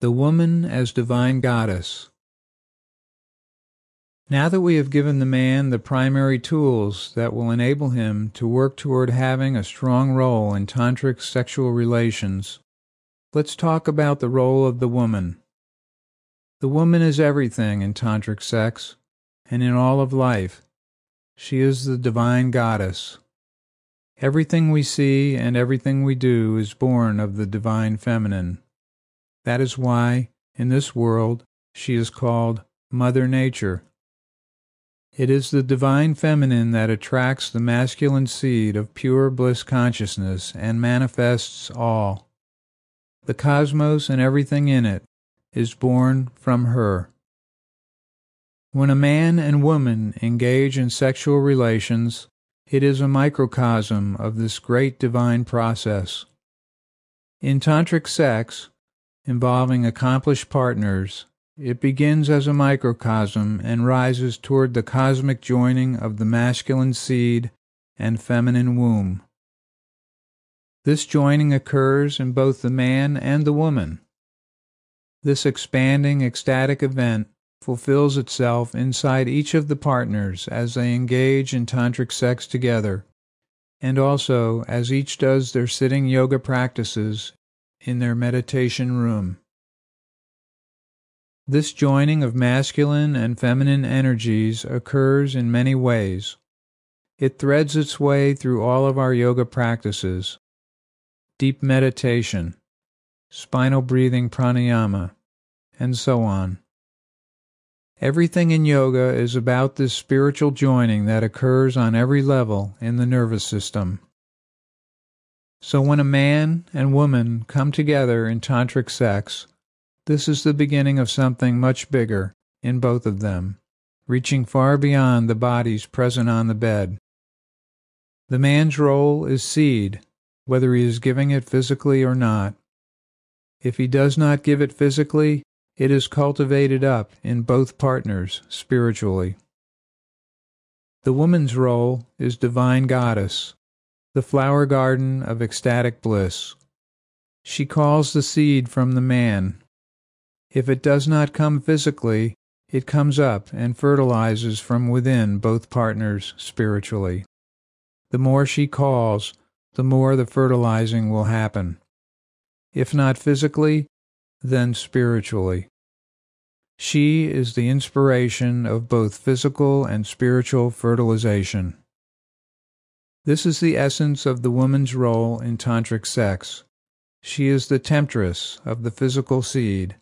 The woman as divine goddess. Now that we have given the man the primary tools that will enable him to work toward having a strong role in tantric sexual relations, let's talk about the role of the woman. The woman is everything in tantric sex and in all of life. She is the divine goddess. Everything we see and everything we do is born of the divine feminine. That is why, in this world, she is called Mother Nature. It is the divine feminine that attracts the masculine seed of pure bliss consciousness and manifests all. The cosmos and everything in it is born from her. When a man and woman engage in sexual relations, it is a microcosm of this great divine process. In tantric sex, involving accomplished partners, it begins as a microcosm and rises toward the cosmic joining of the masculine seed and feminine womb. This joining occurs in both the man and the woman. This expanding ecstatic event fulfills itself inside each of the partners as they engage in tantric sex together, and also as each does their sitting yoga practices in their meditation room. This joining of masculine and feminine energies occurs in many ways. It threads its way through all of our yoga practices: deep meditation, spinal breathing pranayama, and so on. Everything in yoga is about this spiritual joining that occurs on every level in the nervous system. So when a man and woman come together in tantric sex, this is the beginning of something much bigger in both of them, reaching far beyond the bodies present on the bed. The man's role is seed, whether he is giving it physically or not. If he does not give it physically, it is cultivated up in both partners spiritually. The woman's role is divine goddess, the flower garden of ecstatic bliss. She calls the seed from the man. If it does not come physically, it comes up and fertilizes from within both partners spiritually. The more she calls, the more the fertilizing will happen. If not physically, then spiritually. She is the inspiration of both physical and spiritual fertilization. This is the essence of the woman's role in tantric sex. She is the temptress of the physical seed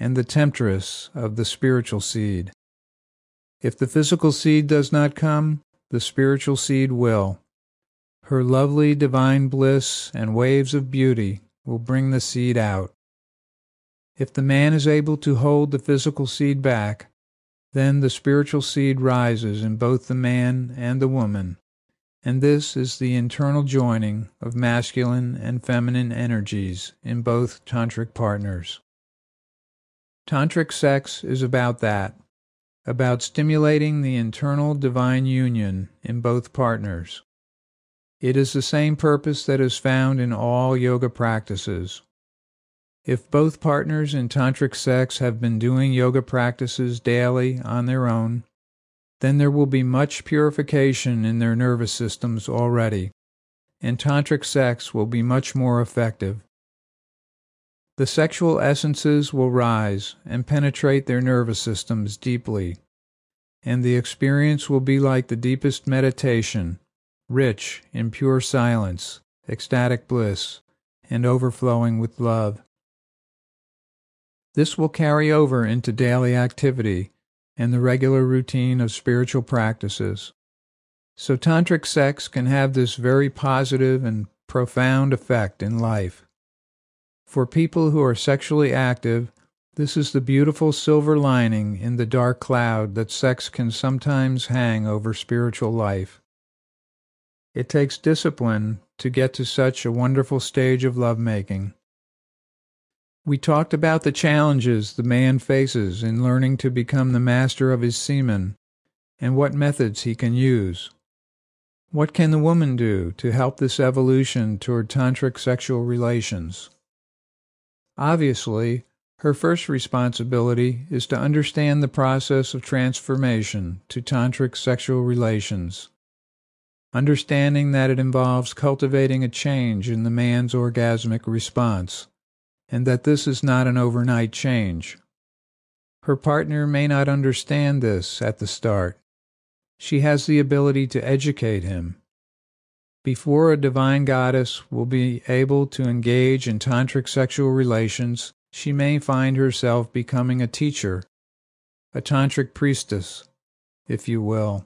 and the temptress of the spiritual seed. If the physical seed does not come, the spiritual seed will. Her lovely divine bliss and waves of beauty will bring the seed out. If the man is able to hold the physical seed back, then the spiritual seed rises in both the man and the woman, and this is the internal joining of masculine and feminine energies in both tantric partners. Tantric sex is about that, about stimulating the internal divine union in both partners. It is the same purpose that is found in all yoga practices. If both partners in tantric sex have been doing yoga practices daily on their own, then there will be much purification in their nervous systems already, and tantric sex will be much more effective. The sexual essences will rise and penetrate their nervous systems deeply, and the experience will be like the deepest meditation, rich in pure silence, ecstatic bliss, and overflowing with love. This will carry over into daily activity and the regular routine of spiritual practices. So tantric sex can have this very positive and profound effect in life. For people who are sexually active, this is the beautiful silver lining in the dark cloud that sex can sometimes hang over spiritual life. It takes discipline to get to such a wonderful stage of lovemaking. We talked about the challenges the man faces in learning to become the master of his semen and what methods he can use. What can the woman do to help this evolution toward tantric sexual relations? Obviously, Her first responsibility is to understand the process of transformation to tantric sexual relations, understanding that it involves cultivating a change in the man's orgasmic response, and that this is not an overnight change. Her partner may not understand this at the start. She has the ability to educate him. Before a divine goddess will be able to engage in tantric sexual relations, she may find herself becoming a teacher, a tantric priestess, if you will.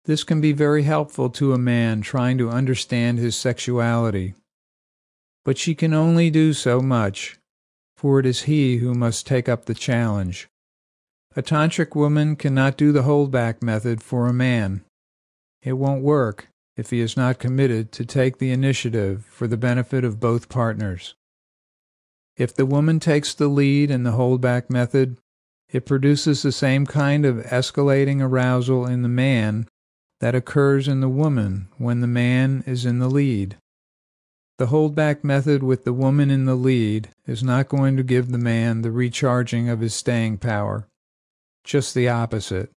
This can be very helpful to a man trying to understand his sexuality. But she can only do so much, for it is he who must take up the challenge. A tantric woman cannot do the holdback method for a man. It won't work if he is not committed to take the initiative for the benefit of both partners. If the woman takes the lead in the holdback method, it produces the same kind of escalating arousal in the man that occurs in the woman when the man is in the lead. The holdback method with the woman in the lead is not going to give the man the recharging of his staying power, just the opposite.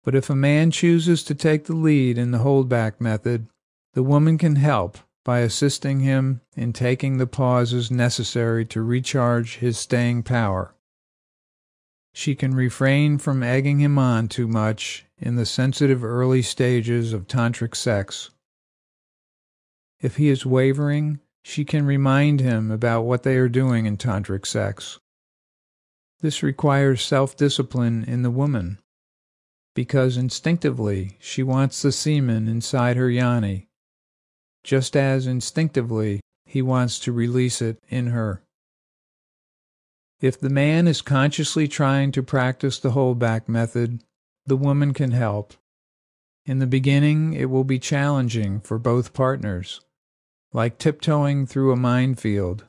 But if a man chooses to take the lead in the holdback method, the woman can help by assisting him in taking the pauses necessary to recharge his staying power. She can refrain from egging him on too much in the sensitive early stages of tantric sex. If he is wavering, she can remind him about what they are doing in tantric sex. This requires self-discipline in the woman, because instinctively she wants the semen inside her yoni, just as instinctively he wants to release it in her. If the man is consciously trying to practice the holdback method, the woman can help. In the beginning, it will be challenging for both partners, like tiptoeing through a minefield.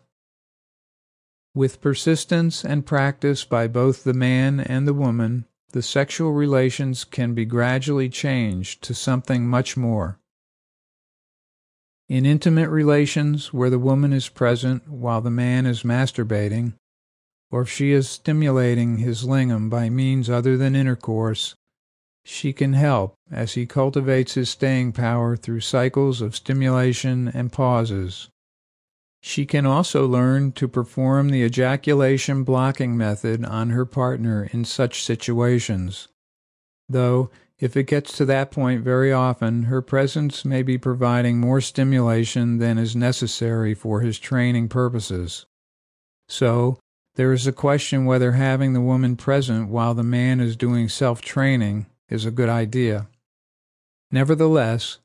With persistence and practice by both the man and the woman, the sexual relations can be gradually changed to something much more. In intimate relations where the woman is present while the man is masturbating, or if she is stimulating his lingam by means other than intercourse, she can help as he cultivates his staying power through cycles of stimulation and pauses. She can also learn to perform the ejaculation blocking method on her partner in such situations, though if it gets to that point very often, her presence may be providing more stimulation than is necessary for his training purposes. So, there is a question whether having the woman present while the man is doing self-training is a good idea. Nevertheless,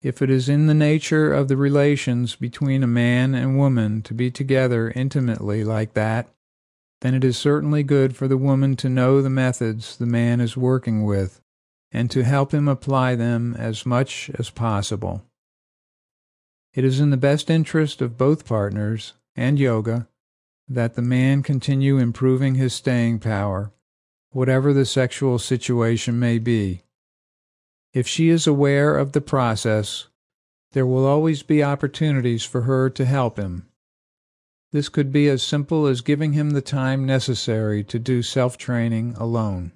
if it is in the nature of the relations between a man and woman to be together intimately like that, then it is certainly good for the woman to know the methods the man is working with, and to help him apply them as much as possible. It is in the best interest of both partners, and yoga, that the man continue improving his staying power, whatever the sexual situation may be. If she is aware of the process, there will always be opportunities for her to help him. This could be as simple as giving him the time necessary to do self-training alone.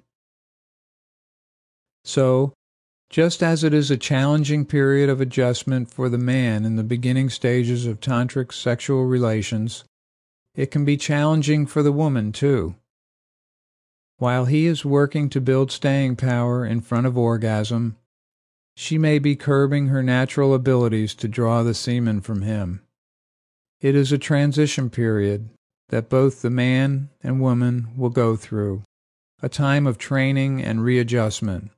So, just as it is a challenging period of adjustment for the man in the beginning stages of tantric sexual relations, it can be challenging for the woman too. While he is working to build staying power in front of orgasm, she may be curbing her natural abilities to draw the semen from him. It is a transition period that both the man and woman will go through, a time of training and readjustment.